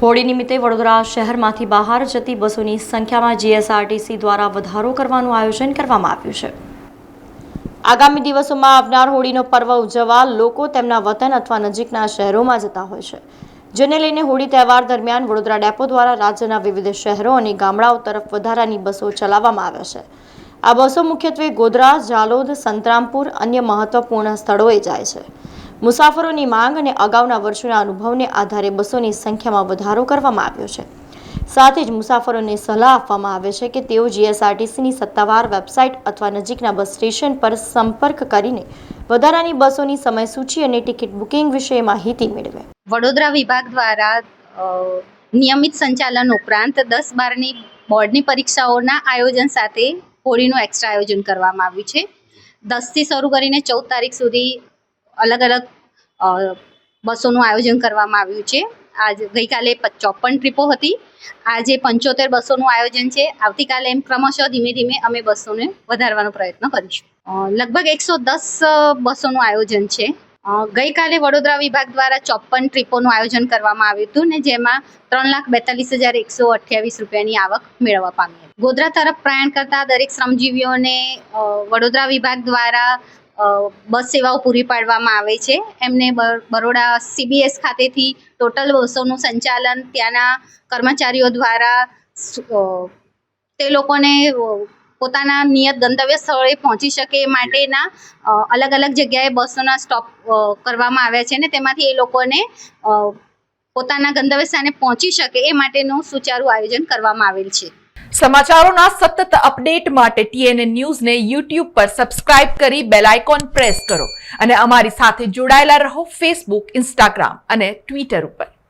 હોળી નિમિત્તે વડોદરા શહેરમાંથી બહાર જતી બસોની સંખ્યામાં જીએસઆરટીસી દ્વારા વધારો કરવાનું આયોજન કરવામાં આવ્યું છે। આગામી દિવસોમાં આવનાર હોળીનો પર્વ ઉજવવા લોકો તેમના વતન અથવા નજીકના શહેરોમાં જતા હોય છે, જેને લઈને હોળી તહેવાર દરમિયાન વડોદરા ડેપો દ્વારા રાજ્યના વિવિધ શહેરો અને ગામડાઓ તરફ વધારાની બસો ચલાવવામાં આવે છે। આ બસો મુખ્યત્વે ગોધરા, જાલોદ, સંતરામપુર અન્ય મહત્વપૂર્ણ સ્થળોએ જાય છે। મુસાફરોની માંગ અને અગાઉના વર્ષોના અનુભવને આધારે બસોની સંખ્યામાં વધારો કરવામાં આવ્યો છે। સાથે જ મુસાફરોને સલાહ આપવામાં આવે છે કે તેઓ જીએસઆરટીસીની સત્તાવાર વેબસાઇટ અથવા નજીકના બસ સ્ટેશન પર સંપર્ક કરીને વધારાની બસોની સમયસૂચિ અને ટિકિટ બુકિંગ વિશે માહિતી મેળવે। વડોદરા વિભાગ દ્વારા નિયમિત સંચાલન ઉપરાંત 10-12ની બોર્ડની પરીક્ષાઓના આયોજન સાથે હોળીનું એક્સ્ટ્રા આયોજન કરવામાં આવ્યું છે। 10થી શરૂ કરીને 14 તારીખ સુધી અલગ અલગ બસોનું આયોજન કરવામાં આવ્યું છે। ગઈકાલે 54 ટ્રીપો હતી, આજે 75 બસોનું આયોજન છે। આવતીકાલે એમ ક્રમશઃ ધીમે ધીમે અમે બસોને વધારવાનો પ્રયત્ન કરીશું। લગભગ 110 બસોનું આયોજન છે। ગઈકાલે વડોદરા વિભાગ દ્વારા 54 ટ્રીપોનું આયોજન કરવામાં આવ્યું હતું ને જેમાં 3,42,128 રૂપિયાની આવક મેળવવા પામી હતી। ગોધરા તરફ પ્રયાણ કરતા દરેક શ્રમજીવીઓને વડોદરા વિભાગ દ્વારા બસ સેવાઓ પૂરી પાડવામાં આવે છે। એમને બરોડા CBS ખાતેથી ટોટલ બસોનું સંચાલન ત્યાંના કર્મચારીઓ દ્વારા તે લોકોને પોતાના નિયત ગંતવ્ય સ્થળે પહોંચી શકે એ માટેના અલગ અલગ જગ્યાએ બસોના સ્ટોપ કરવામાં આવ્યા છે ને તેમાંથી એ લોકોને પોતાના ગંતવ્ય સ્થાને પહોંચી શકે એ માટેનું સુચારું આયોજન કરવામાં આવેલ છે। સમાચારોના સતત અપડેટ માટે TNN ન્યૂઝને YouTube પર સબસ્ક્રાઇબ કરી બેલ આઇકોન પ્રેસ કરો અને અમારી સાથે જોડાયેલા રહો Facebook, Instagram અને Twitter ઉપર।